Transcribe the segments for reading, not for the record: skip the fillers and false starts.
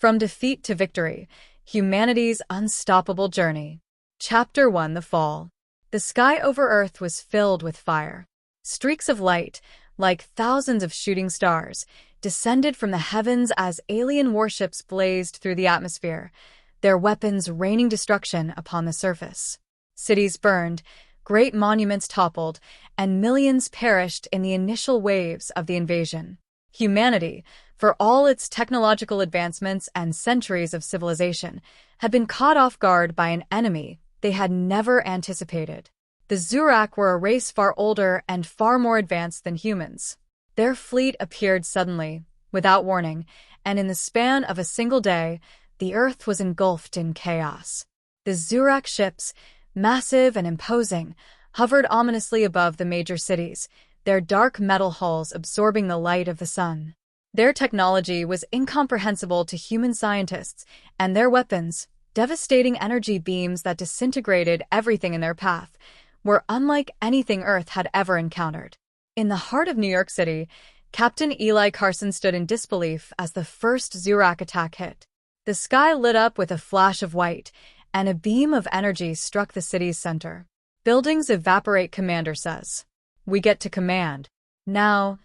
From Defeat to Victory, Humanity's Unstoppable Journey. Chapter 1: The Fall. The sky over Earth was filled with fire. Streaks of light, like thousands of shooting stars, descended from the heavens as alien warships blazed through the atmosphere, their weapons raining destruction upon the surface. Cities burned, great monuments toppled, and millions perished in the initial waves of the invasion. Humanity, for all its technological advancements and centuries of civilization, had been caught off guard by an enemy they had never anticipated. The Zurak were a race far older and far more advanced than humans. Their fleet appeared suddenly, without warning, and in the span of a single day, the Earth was engulfed in chaos. The Zurak ships, massive and imposing, hovered ominously above the major cities, their dark metal hulls absorbing the light of the sun. Their technology was incomprehensible to human scientists, and their weapons, devastating energy beams that disintegrated everything in their path, were unlike anything Earth had ever encountered. In the heart of New York City, Captain Eli Carson stood in disbelief as the first Zurak attack hit. The sky lit up with a flash of white, and a beam of energy struck the city's center. "Buildings evaporate," Commander says. "We get to command." "Now,"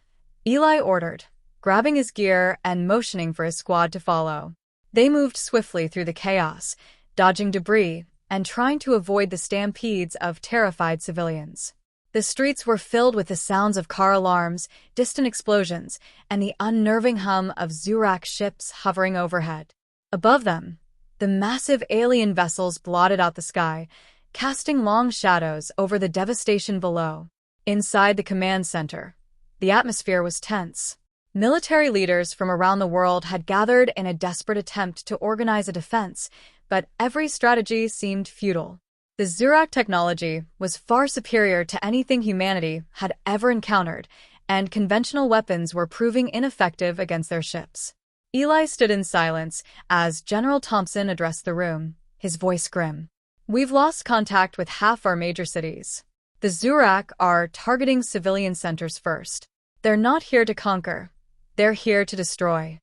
Eli ordered, grabbing his gear and motioning for his squad to follow. They moved swiftly through the chaos, dodging debris and trying to avoid the stampedes of terrified civilians. The streets were filled with the sounds of car alarms, distant explosions, and the unnerving hum of Zurak ships hovering overhead. Above them, the massive alien vessels blotted out the sky, casting long shadows over the devastation below. Inside the command center, the atmosphere was tense. Military leaders from around the world had gathered in a desperate attempt to organize a defense, but every strategy seemed futile. The Zurak technology was far superior to anything humanity had ever encountered, and conventional weapons were proving ineffective against their ships. Eli stood in silence as General Thompson addressed the room, his voice grim. "We've lost contact with half our major cities. The Zurak are targeting civilian centers first. They're not here to conquer. They're here to destroy."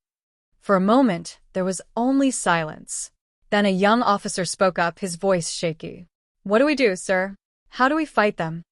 For a moment, there was only silence. Then a young officer spoke up, his voice shaky. "What do we do, sir? How do we fight them?"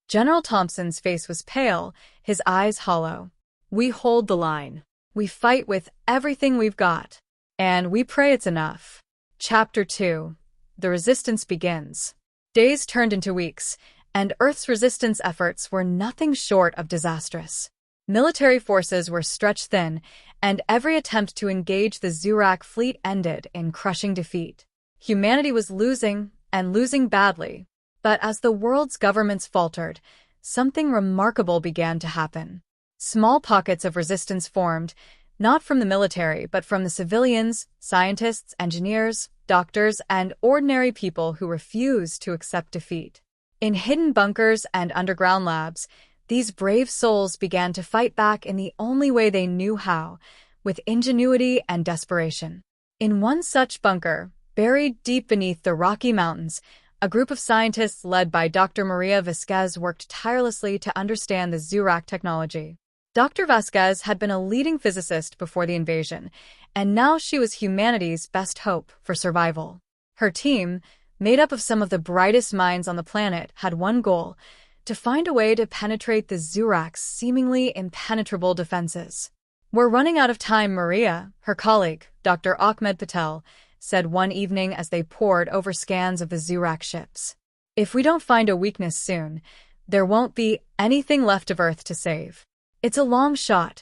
General Thompson's face was pale, his eyes hollow. "We hold the line. We fight with everything we've got. And we pray it's enough." Chapter 2: The Resistance Begins. Days turned into weeks, and Earth's resistance efforts were nothing short of disastrous. Military forces were stretched thin, and every attempt to engage the Zurak fleet ended in crushing defeat. Humanity was losing, and losing badly. But as the world's governments faltered, something remarkable began to happen. Small pockets of resistance formed, not from the military but from the civilians, scientists, engineers, doctors, and ordinary people who refused to accept defeat. In hidden bunkers and underground labs, these brave souls began to fight back in the only way they knew how, with ingenuity and desperation. In one such bunker, buried deep beneath the Rocky Mountains, a group of scientists led by Dr. Maria Vasquez worked tirelessly to understand the Zurak technology. Dr. Vasquez had been a leading physicist before the invasion, and now she was humanity's best hope for survival. Her team, made up of some of the brightest minds on the planet, had one goal: to find a way to penetrate the Zurak's seemingly impenetrable defenses. "We're running out of time," Maria, her colleague, Dr. Ahmed Patel, said one evening as they pored over scans of the Zurak ships. "If we don't find a weakness soon, there won't be anything left of Earth to save." "It's a long shot,"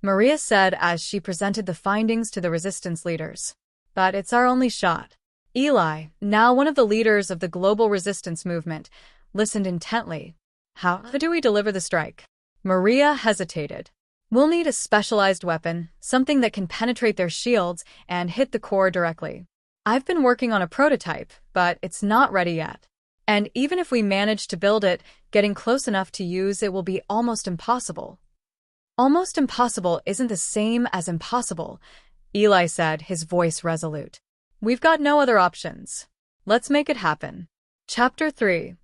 Maria said as she presented the findings to the resistance leaders. "But it's our only shot." Eli, now one of the leaders of the global resistance movement, listened intently. "How do we deliver the strike?" Maria hesitated. "We'll need a specialized weapon, something that can penetrate their shields and hit the core directly. I've been working on a prototype, but it's not ready yet. And even if we manage to build it, getting close enough to use it will be almost impossible." "Almost impossible isn't the same as impossible," Eli said, his voice resolute. "We've got no other options. Let's make it happen." Chapter 3: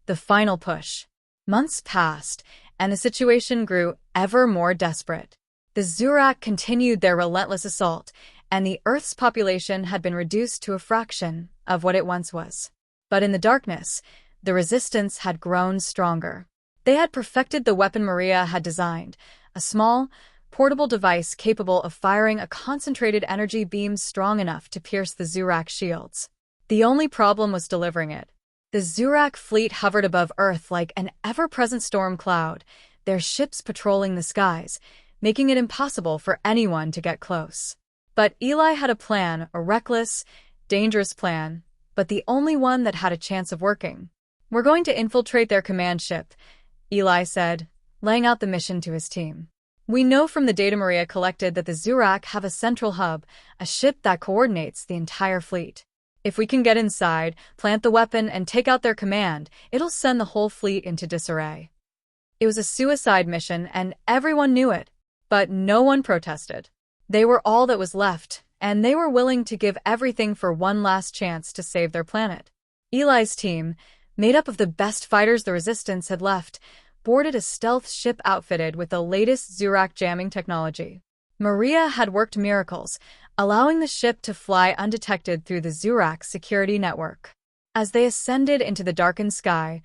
The Final Push. Months passed, and the situation grew ever more desperate. The Zurak continued their relentless assault, and the Earth's population had been reduced to a fraction of what it once was. But in the darkness, the resistance had grown stronger. They had perfected the weapon Maria had designed, a small, portable device capable of firing a concentrated energy beam strong enough to pierce the Zurak shields. The only problem was delivering it. The Zurak fleet hovered above Earth like an ever-present storm cloud, their ships patrolling the skies, making it impossible for anyone to get close. But Eli had a plan, a reckless, dangerous plan, but the only one that had a chance of working. "We're going to infiltrate their command ship," Eli said, laying out the mission to his team. "We know from the data Maria collected that the Zurak have a central hub, a ship that coordinates the entire fleet. If we can get inside, plant the weapon, and take out their command, it'll send the whole fleet into disarray." It was a suicide mission, and everyone knew it, but no one protested. They were all that was left, and they were willing to give everything for one last chance to save their planet. Eli's team, made up of the best fighters the Resistance had left, boarded a stealth ship outfitted with the latest Zurak jamming technology. Maria had worked miracles, allowing the ship to fly undetected through the Zurak security network. As they ascended into the darkened sky,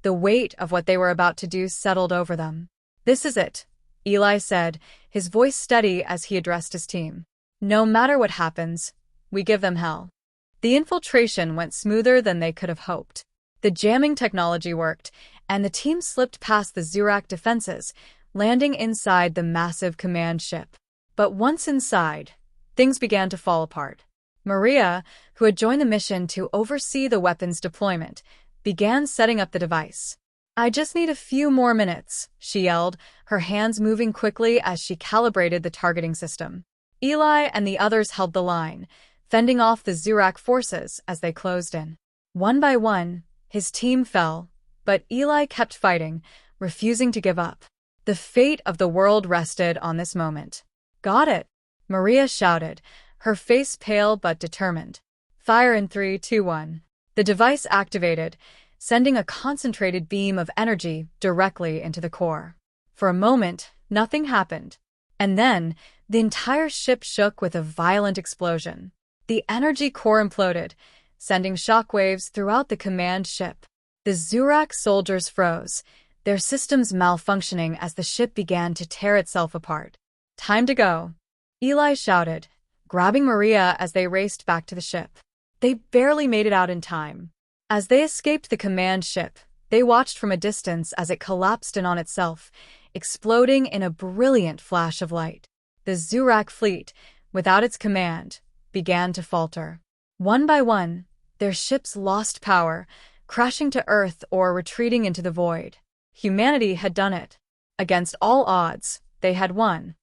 the weight of what they were about to do settled over them. "This is it," Eli said, his voice steady as he addressed his team. "No matter what happens, we give them hell." The infiltration went smoother than they could have hoped. The jamming technology worked, and the team slipped past the Zurak defenses, landing inside the massive command ship. But once inside, things began to fall apart. Maria, who had joined the mission to oversee the weapon's deployment, began setting up the device. "I just need a few more minutes," she yelled, her hands moving quickly as she calibrated the targeting system. Eli and the others held the line, fending off the Zurak forces as they closed in. One by one, his team fell, but Eli kept fighting, refusing to give up. The fate of the world rested on this moment. "Got it," Maria shouted, her face pale but determined. "Fire in 3, 2, 1. The device activated, sending a concentrated beam of energy directly into the core. For a moment, nothing happened. And then, the entire ship shook with a violent explosion. The energy core imploded, sending shockwaves throughout the command ship. The Zurak soldiers froze, their systems malfunctioning as the ship began to tear itself apart. "Time to go," Eli shouted, grabbing Maria as they raced back to the ship. They barely made it out in time. As they escaped the command ship, they watched from a distance as it collapsed in on itself, exploding in a brilliant flash of light. The Zurak fleet, without its command, began to falter. One by one, their ships lost power, crashing to Earth or retreating into the void. Humanity had done it. Against all odds, they had won.